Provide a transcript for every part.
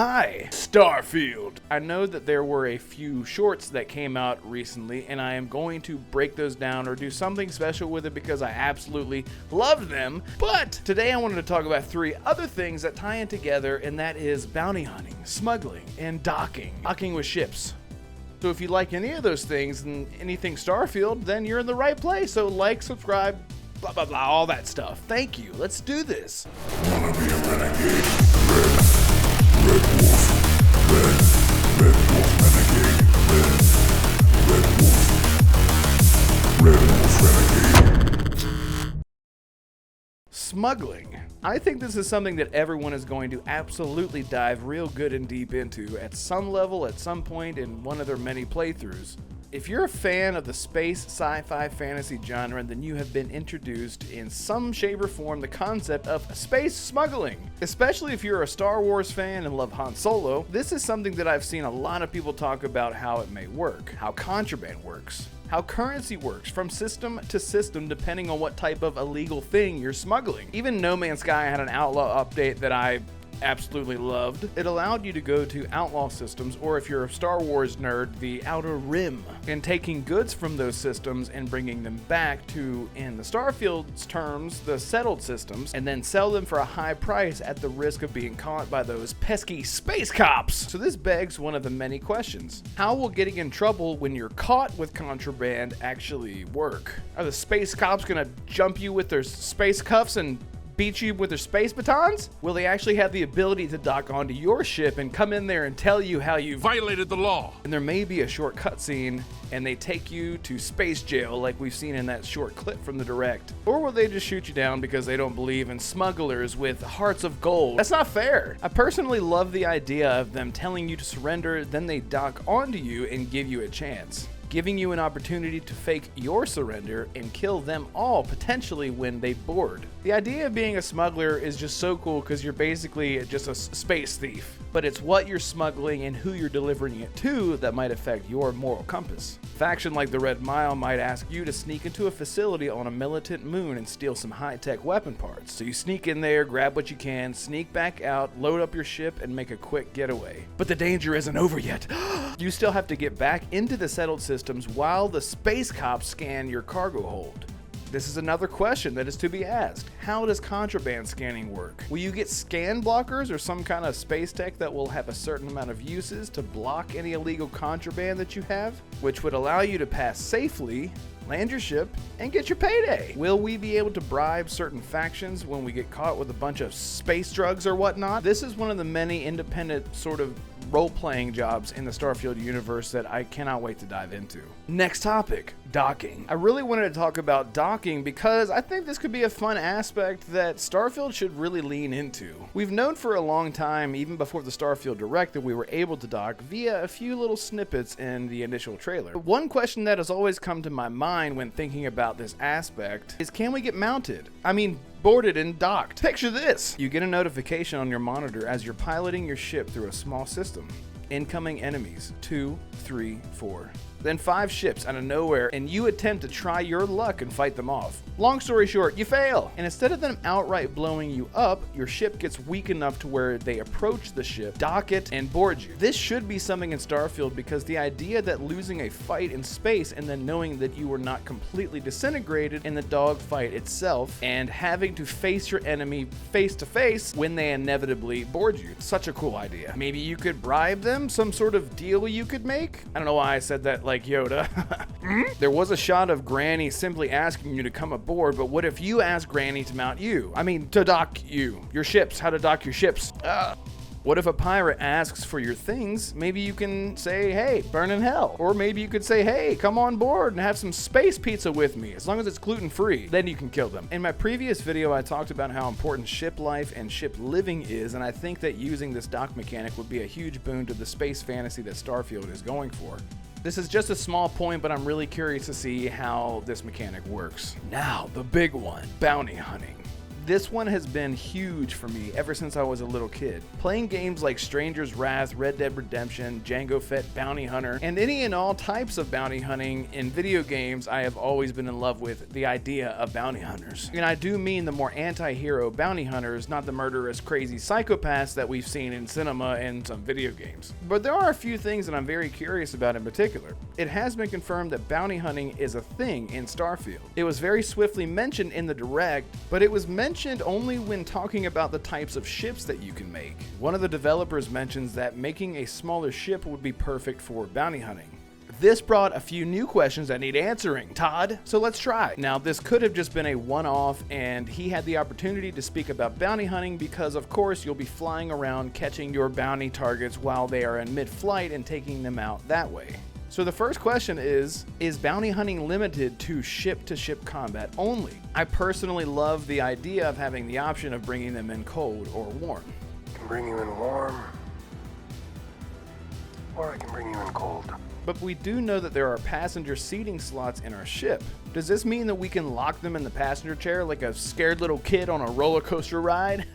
Hi, Starfield. I know that there were a few shorts that came out recently, and I am going to break those down or do something special with it because I absolutely loved them. But today I wanted to talk about three other things that tie in together, and that is bounty hunting, smuggling, and docking. Docking with ships. So if you like any of those things and anything Starfield, then you're in the right place. So like, subscribe, blah, blah, blah, all that stuff. Thank you. Let's do this. Wanna be a renegade? Red Wolf, Red Wolf Renegade, Smuggling. I think this is something that everyone is going to absolutely dive real good and deep into at some level, at some point in one of their many playthroughs. If you're a fan of the space, sci-fi, fantasy genre, then you have been introduced in some shape or form the concept of space smuggling. Especially if you're a Star Wars fan and love Han Solo, this is something that I've seen a lot of people talk about how it may work, how contraband works, how currency works from system to system depending on what type of illegal thing you're smuggling. Even No Man's Sky had an Outlaw update that I absolutely loved. It allowed you to go to outlaw systems, or if you're a Star Wars nerd, the Outer Rim, and taking goods from those systems and bringing them back to, in the Starfield's terms, the settled systems, and then sell them for a high price at the risk of being caught by those pesky space cops. So this begs one of the many questions. How will getting in trouble when you're caught with contraband actually work? Are the space cops gonna jump you with their space cuffs and beat you with their space batons? Will they actually have the ability to dock onto your ship and come in there and tell you how you violated the law? And there may be a short cutscene and they take you to space jail like we've seen in that short clip from the direct. Or will they just shoot you down because they don't believe in smugglers with hearts of gold? That's not fair. I personally love the idea of them telling you to surrender, then they dock onto you and give you a chance, giving you an opportunity to fake your surrender and kill them all potentially when they board. The idea of being a smuggler is just so cool because you're basically just a space thief, but it's what you're smuggling and who you're delivering it to that might affect your moral compass. A faction like the Red Mile might ask you to sneak into a facility on a militant moon and steal some high-tech weapon parts. So you sneak in there, grab what you can, sneak back out, load up your ship, and make a quick getaway. But the danger isn't over yet. You still have to get back into the settled systems while the space cops scan your cargo hold. This is another question that is to be asked. How does contraband scanning work? Will you get scan blockers or some kind of space tech that will have a certain amount of uses to block any illegal contraband that you have, which would allow you to pass safely, land your ship, and get your payday? Will we be able to bribe certain factions when we get caught with a bunch of space drugs or whatnot? This is one of the many independent sort of role-playing jobs in the Starfield universe that I cannot wait to dive into. Next topic, docking. I really wanted to talk about docking because I think this could be a fun aspect that Starfield should really lean into. We've known for a long time, even before the Starfield Direct, that we were able to dock via a few little snippets in the initial trailer. One question that has always come to my mind when thinking about this aspect is, can we get mounted? I mean, boarded and docked. Picture this. You get a notification on your monitor as you're piloting your ship through a small system. Incoming enemies, 2, 3, 4. Then 5 ships out of nowhere, and you attempt to try your luck and fight them off. Long story short, you fail. And instead of them outright blowing you up, your ship gets weak enough to where they approach the ship, dock it, and board you. This should be something in Starfield because the idea that losing a fight in space and then knowing that you were not completely disintegrated in the dogfight itself and having to face your enemy face to face when they inevitably board you. Such a cool idea. Maybe you could bribe them, some sort of deal you could make? I don't know why I said that like Yoda. There was a shot of Granny simply asking you to come aboard, but what if you ask Granny to mount you? I mean, to dock you. Your ships, how to dock your ships. What if a pirate asks for your things? Maybe you can say, hey, burn in hell. Or maybe you could say, hey, come on board and have some space pizza with me, as long as it's gluten-free. Then you can kill them. In my previous video, I talked about how important ship life and ship living is, and I think that using this dock mechanic would be a huge boon to the space fantasy that Starfield is going for. This is just a small point, but I'm really curious to see how this mechanic works. Now, the big one, bounty hunting. This one has been huge for me ever since I was a little kid. Playing games like Stranger's Wrath, Red Dead Redemption, Jango Fett Bounty Hunter, and any and all types of bounty hunting in video games, I have always been in love with the idea of bounty hunters. And I do mean the more anti-hero bounty hunters, not the murderous, crazy psychopaths that we've seen in cinema and some video games. But there are a few things that I'm very curious about in particular. It has been confirmed that bounty hunting is a thing in Starfield. It was very swiftly mentioned in the direct, but it was mentioned only when talking about the types of ships that you can make. One of the developers mentions that making a smaller ship would be perfect for bounty hunting. This brought a few new questions that need answering, Todd, so let's try. Now, this could have just been a one-off, and he had the opportunity to speak about bounty hunting because, of course, you'll be flying around catching your bounty targets while they are in mid-flight and taking them out that way. So the first question is bounty hunting limited to ship-to-ship combat only? I personally love the idea of having the option of bringing them in cold or warm. I can bring you in warm, or I can bring you in cold. But we do know that there are passenger seating slots in our ship. Does this mean that we can lock them in the passenger chair like a scared little kid on a roller coaster ride?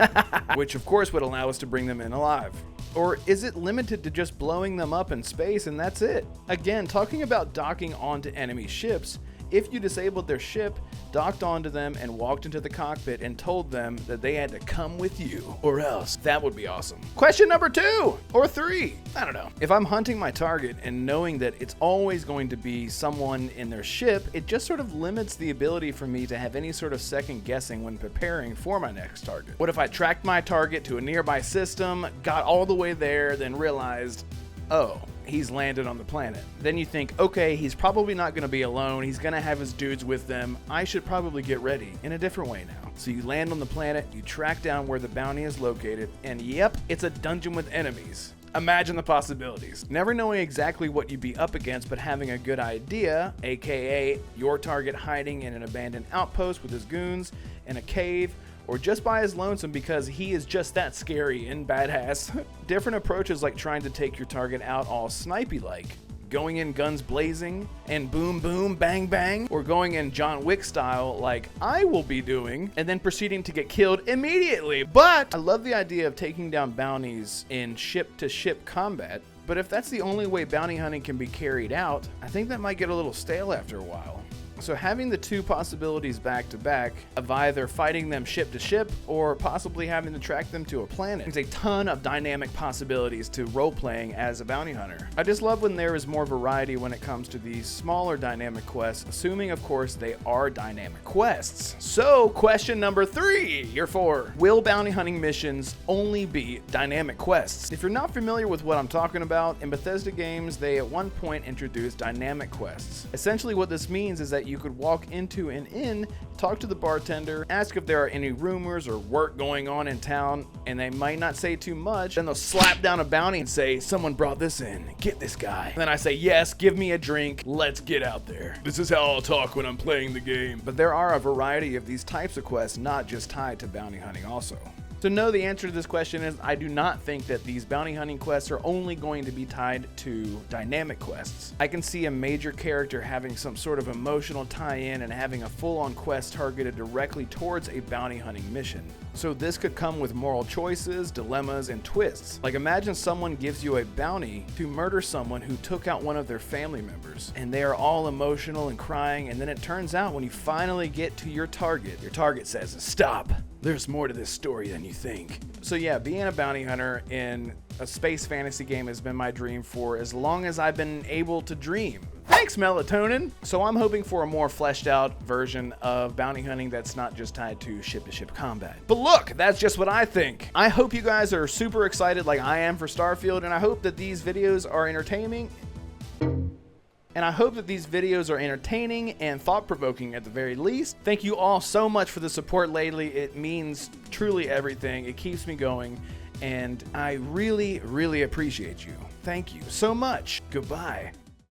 Which of course would allow us to bring them in alive. Or is it limited to just blowing them up in space and that's it? Again, talking about docking onto enemy ships, if you disabled their ship, docked onto them, and walked into the cockpit and told them that they had to come with you, or else, that would be awesome. Question number 2 or 3, I don't know. If I'm hunting my target and knowing that it's always going to be someone in their ship, it just sort of limits the ability for me to have any sort of second guessing when preparing for my next target. What if I tracked my target to a nearby system, got all the way there, then realized, oh, he's landed on the planet. Then you think, okay, he's probably not going to be alone. He's going to have his dudes with them. I should probably get ready in a different way now. So you land on the planet, you track down where the bounty is located, and yep, it's a dungeon with enemies. Imagine the possibilities. Never knowing exactly what you'd be up against, but having a good idea, aka your target hiding in an abandoned outpost with his goons in a cave, or just by his lonesome because he is just that scary and badass. Different approaches like trying to take your target out all snipey-like, going in guns blazing and boom boom bang bang, or going in John Wick style like I will be doing and then proceeding to get killed immediately. But I love the idea of taking down bounties in ship-to-ship combat, but if that's the only way bounty hunting can be carried out, I think that might get a little stale after a while. So having the two possibilities back to back of either fighting them ship to ship or possibly having to track them to a planet is a ton of dynamic possibilities to role-playing as a bounty hunter. I just love when there is more variety when it comes to these smaller dynamic quests, assuming of course they are dynamic quests. So question number 3, you're 4. Will bounty hunting missions only be dynamic quests? If you're not familiar with what I'm talking about, in Bethesda games they at one point introduced dynamic quests. Essentially what this means is that you could walk into an inn, talk to the bartender, ask if there are any rumors or work going on in town, and they might not say too much. Then they'll slap down a bounty and say, someone brought this in, get this guy. And then I say, yes, give me a drink, let's get out there. This is how I'll talk when I'm playing the game. But there are a variety of these types of quests, not just tied to bounty hunting also. So no, the answer to this question is I do not think that these bounty hunting quests are only going to be tied to dynamic quests. I can see a major character having some sort of emotional tie-in and having a full-on quest targeted directly towards a bounty hunting mission. So this could come with moral choices, dilemmas, and twists. Like imagine someone gives you a bounty to murder someone who took out one of their family members, and they are all emotional and crying, and then it turns out when you finally get to your target says, stop. There's more to this story than you think. So yeah, being a bounty hunter in a space fantasy game has been my dream for as long as I've been able to dream. Thanks, Melatonin! So I'm hoping for a more fleshed out version of bounty hunting that's not just tied to ship-to-ship combat. But look, that's just what I think. I hope you guys are super excited like I am for Starfield, and I hope that these videos are entertaining. And I hope that these videos are entertaining and thought-provoking at the very least. Thank you all so much for the support lately. It means truly everything. It keeps me going, and I really, really appreciate you. Thank you so much. Goodbye.